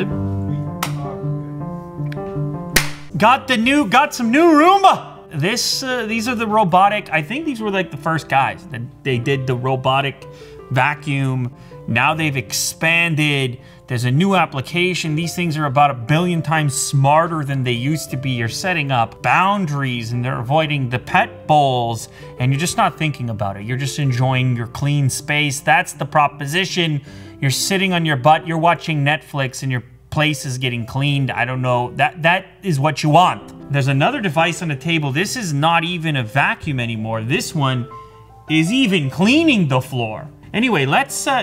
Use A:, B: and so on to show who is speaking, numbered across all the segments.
A: good? Got some new Roomba. These are the robotic, I think these were like the first guys that they did the robotic vacuum. Now they've expanded. There's a new application. These things are about 1 billion times smarter than they used to be. You're setting up boundaries and they're avoiding the pet bowls and you're just not thinking about it. You're just enjoying your clean space. That's the proposition. You're sitting on your butt, you're watching Netflix and your place is getting cleaned. I don't know, that is what you want. There's another device on the table. This is not even a vacuum anymore. This one is even cleaning the floor. Anyway,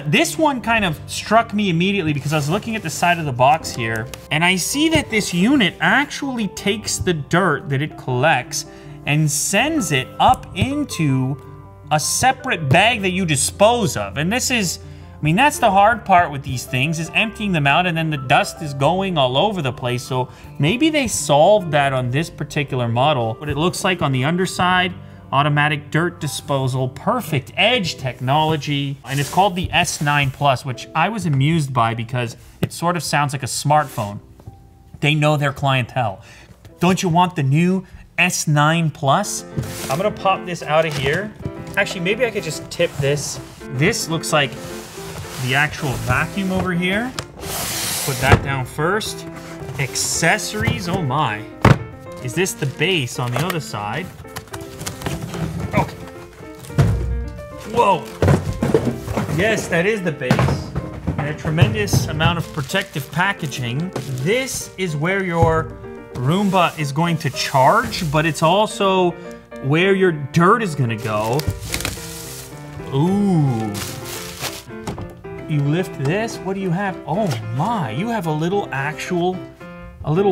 A: this one kind of struck me immediately because I was looking at the side of the box here and I see that this unit actually takes the dirt that it collects and sends it up into a separate bag that you dispose of. And this is, I mean, that's the hard part with these things, is emptying them out and then the dust is going all over the place. So maybe they solved that on this particular model. What it looks like on the underside, automatic dirt disposal, perfect edge technology, and it's called the S9 Plus, which I was amused by because it sort of sounds like a smartphone. They know their clientele. Don't you want the new S9 Plus? I'm gonna pop this out of here. Actually, maybe I could just tip this. This looks like the actual vacuum over here. Put that down first. Accessories, oh my. Is this the base on the other side? Okay. Whoa. Yes, that is the base. And a tremendous amount of protective packaging. This is where your Roomba is going to charge, but it's also where your dirt is gonna go. Ooh. You lift this, what do you have? Oh my, you have a little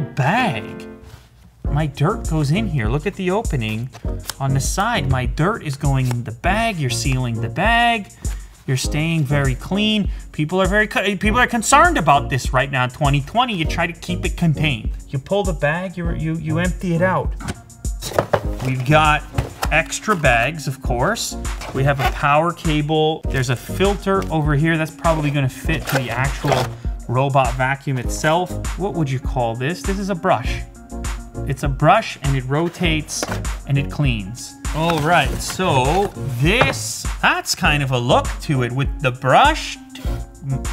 A: bag. My dirt goes in here. Look at the opening on the side. My dirt is going in the bag. You're sealing the bag. You're staying very clean. People are concerned about this right now in 2020. You try to keep it contained. You pull the bag, you empty it out. We've got extra bags, of course. We have a power cable. There's a filter over here that's probably gonna fit to the actual robot vacuum itself. What would you call this? This is a brush. It's a brush and it rotates and it cleans. All right, so that's kind of a look to it with the brush.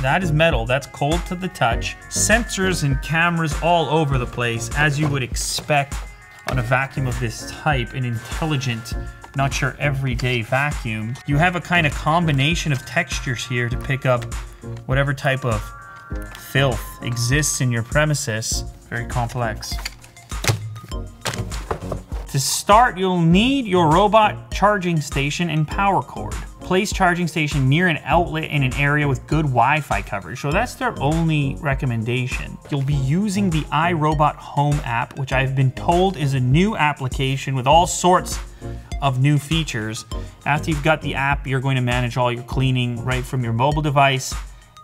A: That is metal, that's cold to the touch. Sensors and cameras all over the place, as you would expect on a vacuum of this type, an intelligent, not your everyday vacuum. You have a kind of combination of textures here to pick up whatever type of filth exists in your premises. Very complex. To start, you'll need your robot charging station and power cord. Place charging station near an outlet in an area with good Wi-Fi coverage. So that's their only recommendation. You'll be using the iRobot Home app, which I've been told is a new application with all sorts of new features. After you've got the app, you're going to manage all your cleaning right from your mobile device,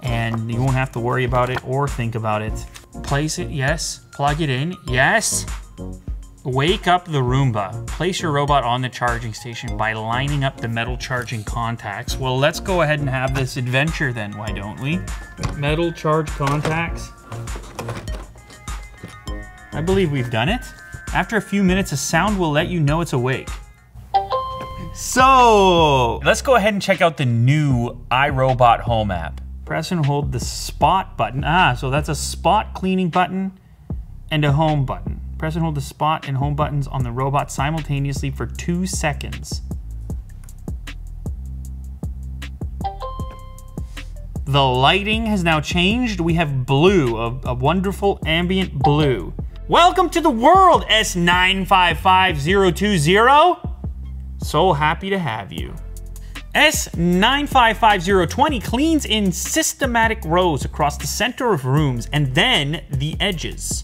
A: and you won't have to worry about it or think about it. Place it, yes. Plug it in, yes. Wake up the Roomba. Place your robot on the charging station by lining up the metal charging contacts. Well, let's go ahead and have this adventure then, why don't we? Metal charge contacts. I believe we've done it. After a few minutes, a sound will let you know it's awake. So, let's go ahead and check out the new iRobot Home app. Press and hold the spot button. So that's a spot cleaning button and a home button. Press and hold the spot and home buttons on the robot simultaneously for 2 seconds. The lighting has now changed. We have blue, a wonderful ambient blue. Welcome to the world, S955020. So happy to have you. S955020 cleans in systematic rows across the center of rooms and then the edges.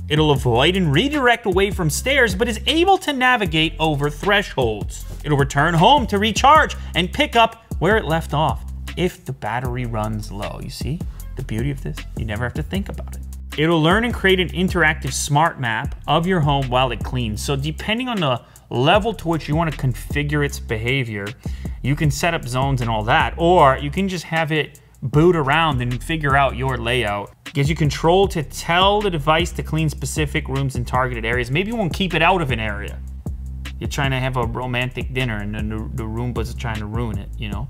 A: It'll avoid and redirect away from stairs, but is able to navigate over thresholds. It'll return home to recharge and pick up where it left off if the battery runs low. You see the beauty of this? You never have to think about it. It'll learn and create an interactive smart map of your home while it cleans. So depending on the level to which you want to configure its behavior, you can set up zones and all that, or you can just have it boot around and figure out your layout. Gives you control to tell the device to clean specific rooms in targeted areas. Maybe you won't keep it out of an area. You're trying to have a romantic dinner and then the Roomba's trying to ruin it, you know?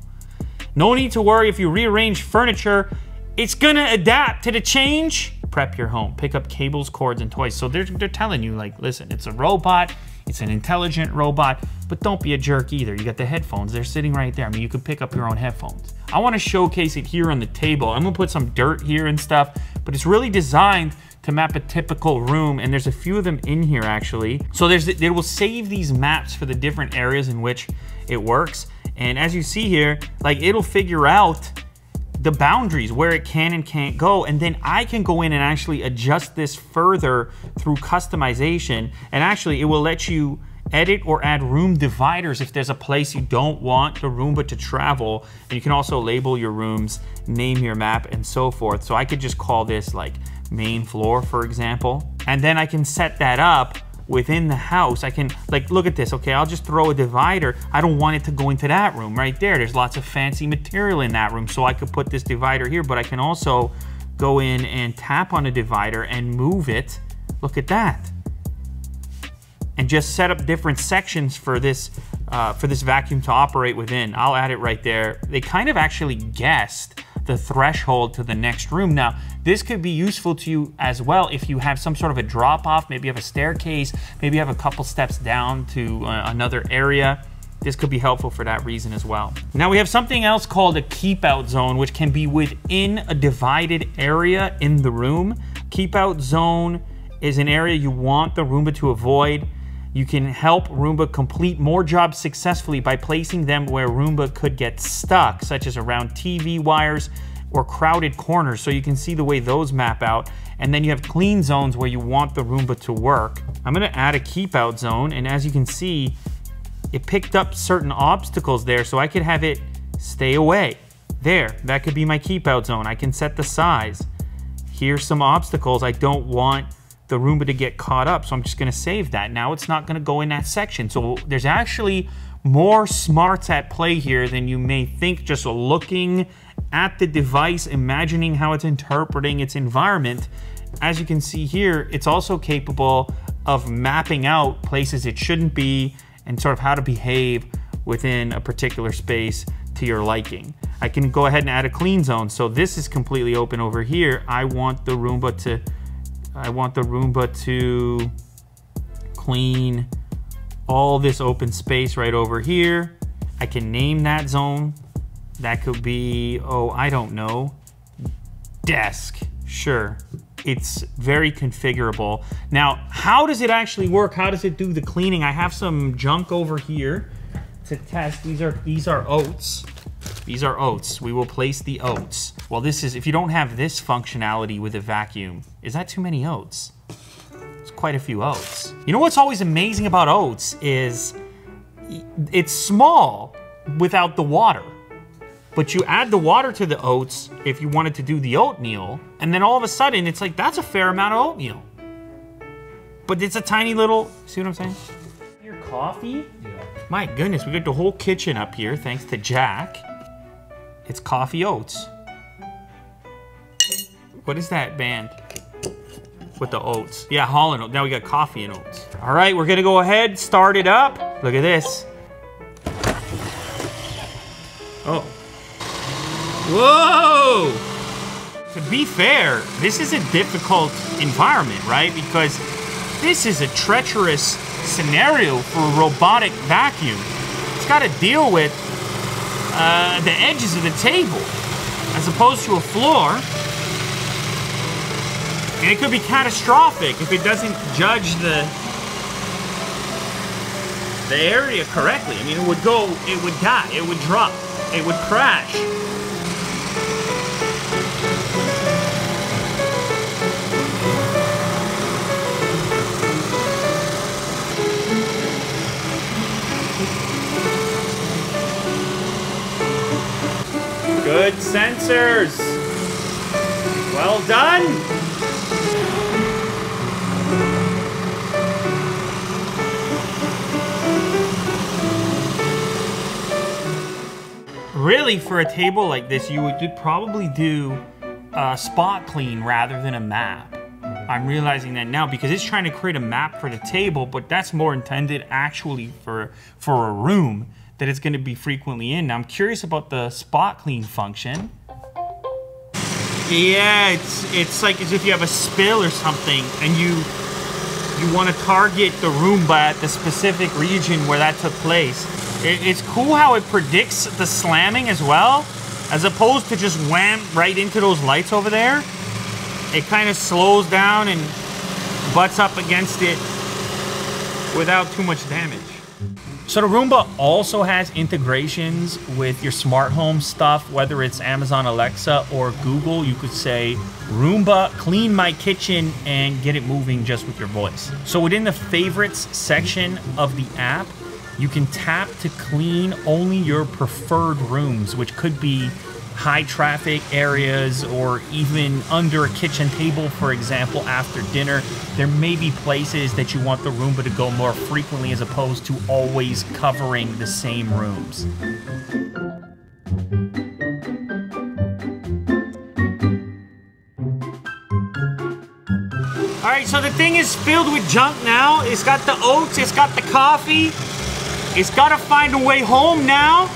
A: No need to worry if you rearrange furniture. It's gonna adapt to the change. Prep your home. Pick up cables, cords, and toys. So they're telling you, like, listen, it's a robot. It's an intelligent robot, but don't be a jerk either. You got the headphones. They're sitting right there. I mean, you could pick up your own headphones. I want to showcase it here on the table. I'm gonna put some dirt here and stuff, but it's really designed to map a typical room, and there's a few of them in here actually. So it will save these maps for the different areas in which it works. And as you see here, like, it'll figure out the boundaries where it can and can't go, and then I can go in and actually adjust this further through customization. And actually it will let you edit or add room dividers if there's a place you don't want the Roomba to travel. And you can also label your rooms, name your map, and so forth. So I could just call this like main floor, for example, and then I can set that up within the house. I can, like, look at this. Okay, I'll just throw a divider. I don't want it to go into that room right there. There's lots of fancy material in that room, so I could put this divider here, but I can also go in and tap on a divider and move it. Look at that. And just set up different sections for this vacuum to operate within. I'll add it right there. They kind of actually guessed the threshold to the next room. Now, this could be useful to you as well if you have some sort of a drop-off. Maybe you have a staircase, maybe you have a couple steps down to another area. This could be helpful for that reason as well. Now we have something else called a keep out zone, which can be within a divided area in the room. Keep out zone is an area you want the Roomba to avoid. You can help Roomba complete more jobs successfully by placing them where Roomba could get stuck, such as around TV wires or crowded corners. So you can see the way those map out. And then you have clean zones where you want the Roomba to work. I'm gonna add a keep out zone, and as you can see, it picked up certain obstacles there, so I could have it stay away. There, that could be my keep out zone. I can set the size. Here's some obstacles I don't want the Roomba to get caught up, so I'm just gonna save that. Now it's not gonna go in that section. So there's actually more smarts at play here than you may think just looking at the device, imagining how it's interpreting its environment. As you can see here, it's also capable of mapping out places it shouldn't be and sort of how to behave within a particular space to your liking. I can go ahead and add a clean zone. So this is completely open over here. I want the Roomba to clean all this open space right over here. I can name that zone. That could be, oh, I don't know, desk. Sure. It's very configurable. Now, how does it actually work? How does it do the cleaning? I have some junk over here to test. These are oats. These are oats. We will place the oats. Well, this is, if you don't have this functionality with a vacuum, is that too many oats? It's quite a few oats. You know what's always amazing about oats is it's small without the water. But you add the water to the oats if you wanted to do the oatmeal, and then all of a sudden it's like, that's a fair amount of oatmeal. But it's a tiny little, see what I'm saying? Your coffee? Yeah. My goodness, we got the whole kitchen up here thanks to Jack. It's coffee oats. What is that band? With the oats. Yeah, Holland Oats. Now we got coffee and oats. All right, we're gonna go ahead, start it up. Look at this. Oh. Whoa! To be fair, this is a difficult environment, right? Because this is a treacherous scenario for a robotic vacuum. It's got to deal with the edges of the table as opposed to a floor. And it could be catastrophic if it doesn't judge the area correctly. I mean, it would go, it would die, it would drop, it would crash. Good sensors. Well done. really, for a table like this, you would probably do a spot clean rather than a map. I'm realizing that now because it's trying to create a map for the table, but that's more intended actually for a room that it's going to be frequently in. Now I'm curious about the spot clean function. Yeah, it's like as if you have a spill or something and you want to target the Roomba at the specific region where that took place. It's cool how it predicts the slamming as well, as opposed to just wham right into those lights over there. It kind of slows down and butts up against it without too much damage. So the Roomba also has integrations with your smart home stuff, whether it's Amazon Alexa or Google. You could say, Roomba, clean my kitchen, and get it moving just with your voice. So within the favorites section of the app, you can tap to clean only your preferred rooms, which could be high traffic areas or even under a kitchen table, for example, after dinner. There may be places that you want the Roomba to go more frequently as opposed to always covering the same rooms. All right, so the thing is filled with junk now. It's got the oats, it's got the coffee. It's got to find a way home now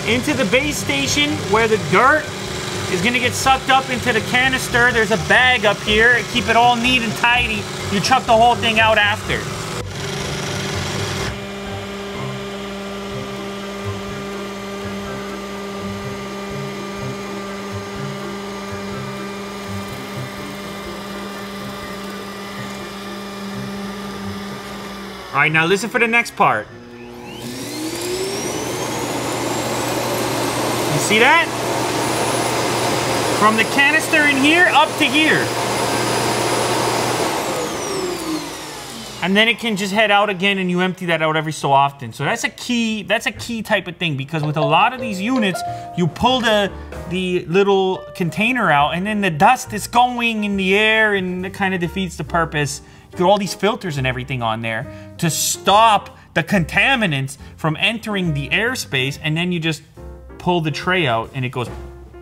A: into the base station where the dirt is going to get sucked up into the canister. There's a bag up here. Keep it all neat and tidy. You chuck the whole thing out after. All right, now listen for the next part. See that? From the canister in here up to here. And then it can just head out again and you empty that out every so often. So that's a key type of thing, because with a lot of these units, you pull the little container out and then the dust is going in the air and it kind of defeats the purpose. You got all these filters and everything on there to stop the contaminants from entering the airspace, and then you just pull the tray out and it goes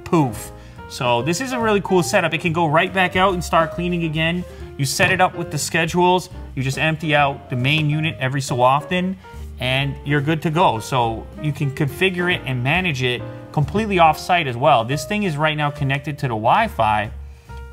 A: poof. So this is a really cool setup. It can go right back out and start cleaning again. You set it up with the schedules. You just empty out the main unit every so often and you're good to go. So you can configure it and manage it completely off-site as well. This thing is right now connected to the Wi-Fi,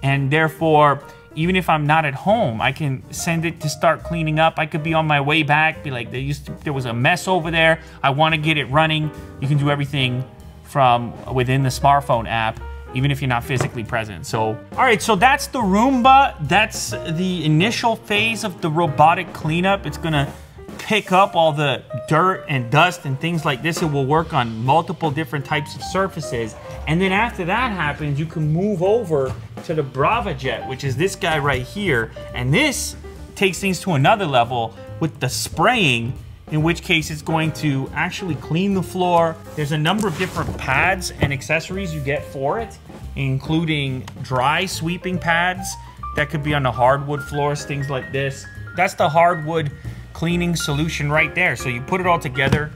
A: and therefore, even if I'm not at home, I can send it to start cleaning up. I could be on my way back, be like, there was a mess over there. I want to get it running. You can do everything from within the smartphone app, even if you're not physically present. So, all right, so that's the Roomba. That's the initial phase of the robotic cleanup. It's gonna pick up all the dirt and dust and things like this. It will work on multiple different types of surfaces. And then after that happens, you can move over to the BravaJet, which is this guy right here. And this takes things to another level with the spraying, in which case it's going to actually clean the floor. There's a number of different pads and accessories you get for it, including dry sweeping pads that could be on the hardwood floors, things like this. That's the hardwood cleaning solution right there. So you put it all together,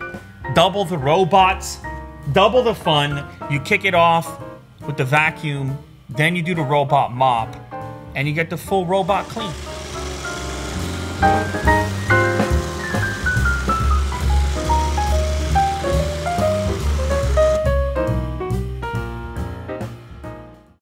A: double the robots, double the fun. You kick it off with the vacuum, then you do the robot mop, and you get the full robot clean.